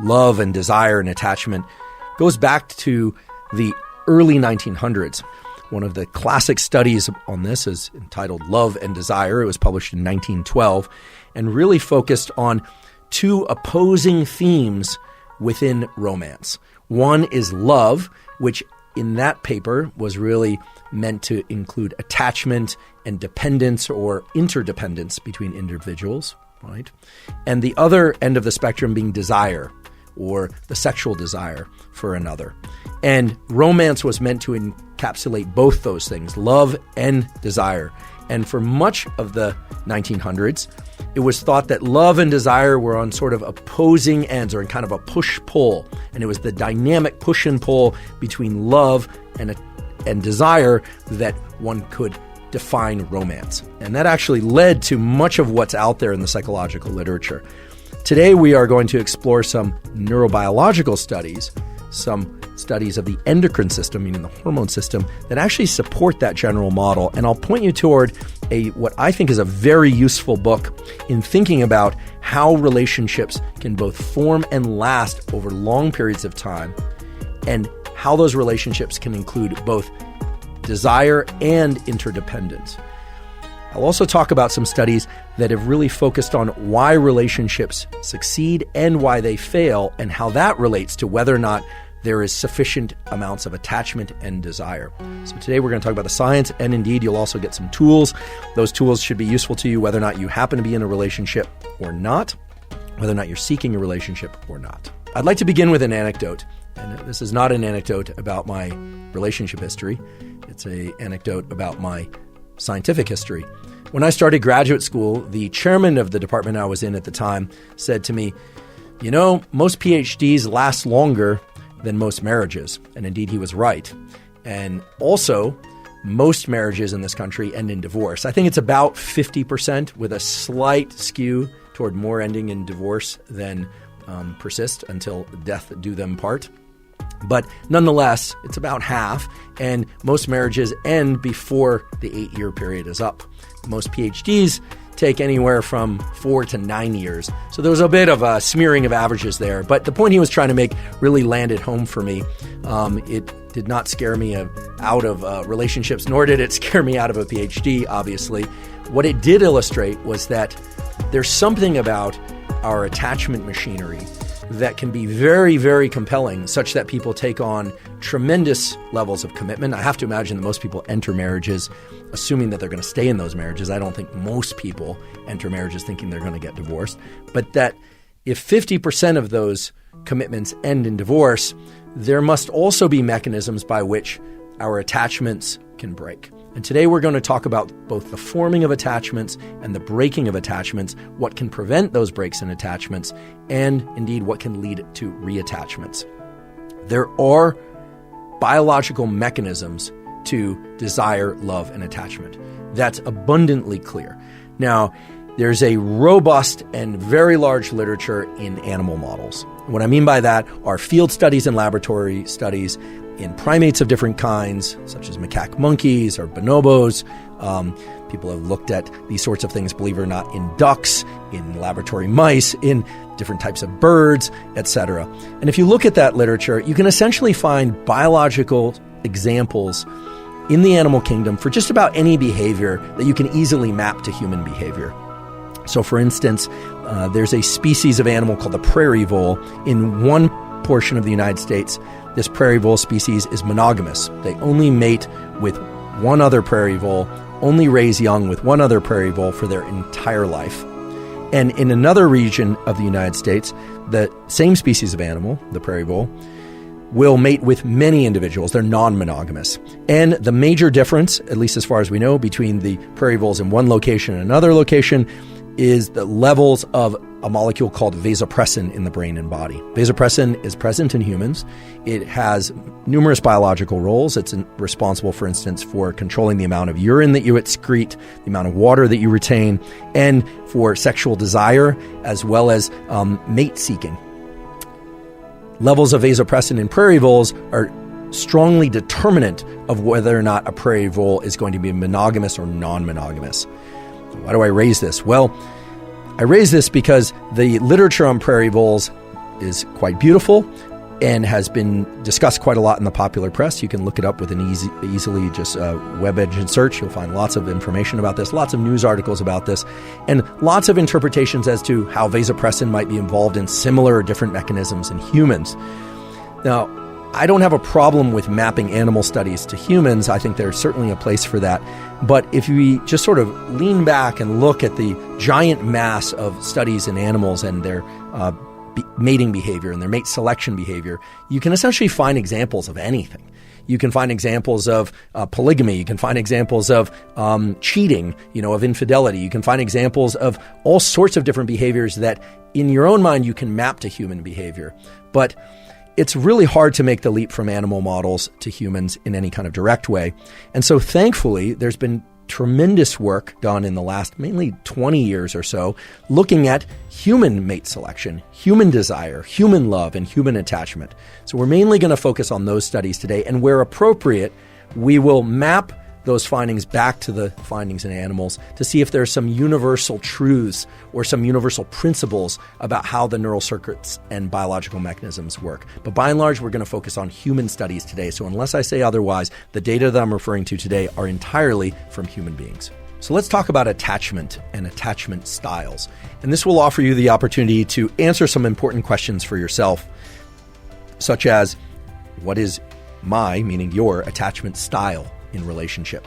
love and desire and attachment goes back to the early 1900s. One of the classic studies on this is entitled Love and Desire. It was published in 1912 and really focused on two opposing themes within romance. One is love, which in that paper was really meant to include attachment and dependence or interdependence between individuals, right? And the other end of the spectrum being desire, or the sexual desire for another. And romance was meant to encapsulate both those things, love and desire. And for much of the 1900s, it was thought that love and desire were on sort of opposing ends, or in kind of a push-pull. And it was the dynamic push and pull between love and desire that one could define romance. And that actually led to much of what's out there in the psychological literature. Today, we are going to explore some neurobiological studies, some studies of the endocrine system, meaning the hormone system, that actually support that general model. And I'll point you toward what I think is a very useful book in thinking about how relationships can both form and last over long periods of time, and how those relationships can include both desire and interdependence. I'll also talk about some studies that have really focused on why relationships succeed and why they fail, and how that relates to whether or not there is sufficient amounts of attachment and desire. So today we're going to talk about the science, and indeed you'll also get some tools. Those tools should be useful to you whether or not you happen to be in a relationship or not, whether or not you're seeking a relationship or not. I'd like to begin with an anecdote. And this is not an anecdote about my relationship history. It's an anecdote about my scientific history. When I started graduate school, the chairman of the department I was in at the time said to me, "You know, most PhDs last longer than most marriages." And indeed, he was right. And also, most marriages in this country end in divorce. I think it's about 50%, with a slight skew toward more ending in divorce than persist until death do them part. But nonetheless, it's about half, and most marriages end before the 8-year period is up. Most PhDs take anywhere from 4 to 9 years. So there was a bit of a smearing of averages there. But the point he was trying to make really landed home for me. It did not scare me out of relationships, nor did it scare me out of a PhD, obviously. What it did illustrate was that there's something about our attachment machinery that can be very, very compelling, such that people take on tremendous levels of commitment. I have to imagine that most people enter marriages assuming that they're going to stay in those marriages. I don't think most people enter marriages thinking they're going to get divorced. But that if 50% of those commitments end in divorce, there must also be mechanisms by which our attachments can break. And today we're going to talk about both the forming of attachments and the breaking of attachments, what can prevent those breaks in attachments, and indeed what can lead to reattachments. There are biological mechanisms to desire, love, and attachment. That's abundantly clear. Now, there's a robust and very large literature in animal models. What I mean by that are field studies and laboratory studies in primates of different kinds, such as macaque monkeys or bonobos. People have looked at these sorts of things, believe it or not, in ducks, in laboratory mice, in different types of birds, etc. And if you look at that literature, you can essentially find biological examples in the animal kingdom for just about any behavior that you can easily map to human behavior. So, for instance, there's a species of animal called the prairie vole. In one portion of the United States, this prairie vole species is monogamous. They only mate with one other prairie vole, only raise young with one other prairie vole for their entire life. And in another region of the United States, the same species of animal, the prairie vole, will mate with many individuals. They're non-monogamous. And the major difference, at least as far as we know, between the prairie voles in one location and another location is the levels of a molecule called vasopressin in the brain and body. Vasopressin is present in humans. It has numerous biological roles. It's responsible, for instance, for controlling the amount of urine that you excrete, the amount of water that you retain, and for sexual desire, as well as mate seeking. Levels of vasopressin in prairie voles are strongly determinant of whether or not a prairie vole is going to be monogamous or non-monogamous. Why do I raise this? Well, I raise this because the literature on prairie voles is quite beautiful and has been discussed quite a lot in the popular press. You can look it up with an easily just web engine search. You'll find lots of information about this, lots of news articles about this, and lots of interpretations as to how vasopressin might be involved in similar or different mechanisms in humans. Now, I don't have a problem with mapping animal studies to humans. I think there's certainly a place for that. But if we just sort of lean back and look at the giant mass of studies in animals and their mating behavior and their mate selection behavior, you can essentially find examples of anything. You can find examples of polygamy. You can find examples of cheating, of infidelity. You can find examples of all sorts of different behaviors that in your own mind you can map to human behavior. But it's really hard to make the leap from animal models to humans in any kind of direct way. And so thankfully, there's been tremendous work done in the last mainly 20 years or so, looking at human mate selection, human desire, human love, and human attachment. So we're mainly going to focus on those studies today, and where appropriate, we will map those findings back to the findings in animals to see if there's some universal truths or some universal principles about how the neural circuits and biological mechanisms work. But by and large, we're going to focus on human studies today. So unless I say otherwise, the data that I'm referring to today are entirely from human beings. So let's talk about attachment and attachment styles. And this will offer you the opportunity to answer some important questions for yourself, such as, what is meaning your attachment style in relationship?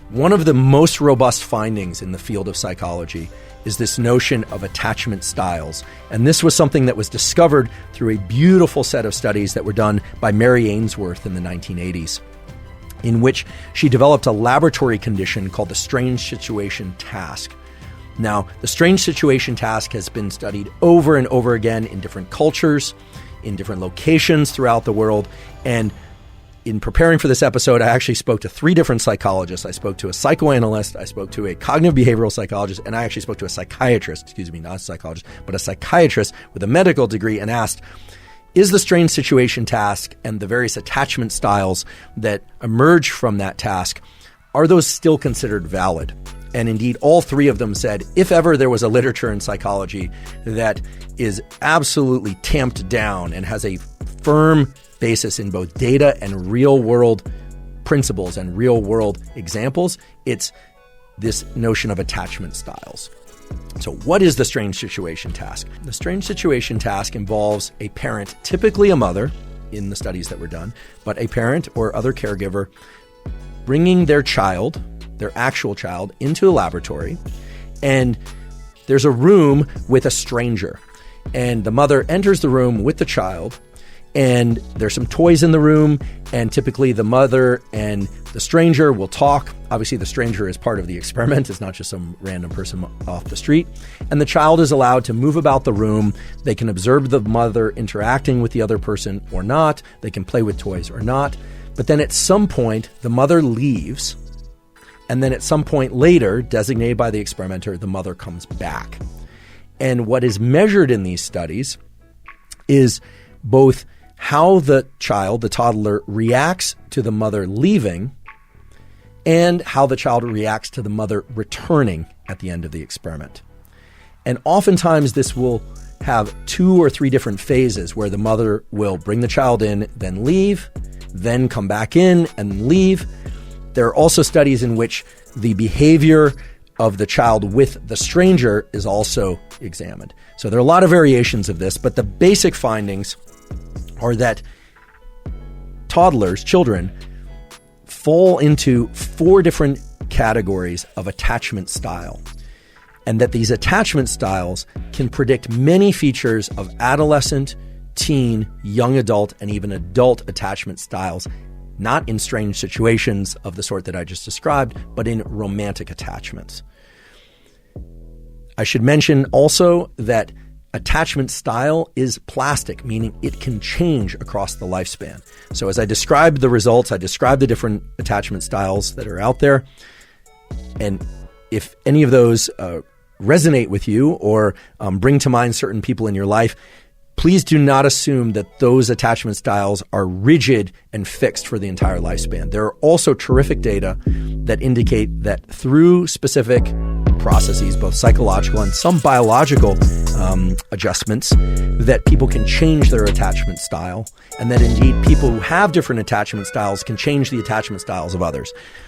One of the most robust findings in the field of psychology is this notion of attachment styles. And this was something that was discovered through a beautiful set of studies that were done by Mary Ainsworth in the 1980s, in which she developed a laboratory condition called the strange situation task. Now, the strange situation task has been studied over and over again in different cultures, in different locations throughout the world, and in preparing for this episode, I actually spoke to 3 different psychologists. I spoke to a psychoanalyst, I spoke to a cognitive behavioral psychologist, and I actually spoke to a psychiatrist, not a psychologist, but a psychiatrist with a medical degree, and asked, is the strange situation task and the various attachment styles that emerge from that task, are those still considered valid? And indeed, all 3 of them said, if ever there was a literature in psychology that is absolutely tamped down and has a firm basis in both data and real-world principles and real-world examples, it's this notion of attachment styles. So what is the strange situation task? The strange situation task involves a parent, typically a mother in the studies that were done, but a parent or other caregiver bringing their child, their actual child, into a laboratory, and there's a room with a stranger. And the mother enters the room with the child, and there's some toys in the room, and typically the mother and the stranger will talk. Obviously, the stranger is part of the experiment. It's not just some random person off the street. And the child is allowed to move about the room. They can observe the mother interacting with the other person or not. They can play with toys or not. But then at some point, the mother leaves. And then at some point later, designated by the experimenter, the mother comes back. And what is measured in these studies is both how the child, the toddler, reacts to the mother leaving and how the child reacts to the mother returning at the end of the experiment. And oftentimes this will have 2 or 3 different phases where the mother will bring the child in, then leave, then come back in and leave. There are also studies in which the behavior of the child with the stranger is also examined. So there are a lot of variations of this, but the basic findings are that toddlers, children, fall into 4 different categories of attachment style, and that these attachment styles can predict many features of adolescent, teen, young adult, and even adult attachment styles, not in strange situations of the sort that I just described, but in romantic attachments. I should mention also that attachment style is plastic, meaning it can change across the lifespan. So as I described the results, I described the different attachment styles that are out there. And if any of those resonate with you or bring to mind certain people in your life, please do not assume that those attachment styles are rigid and fixed for the entire lifespan. There are also terrific data that indicate that through specific processes, both psychological and some biological adjustments, that people can change their attachment style, and that indeed people who have different attachment styles can change the attachment styles of others.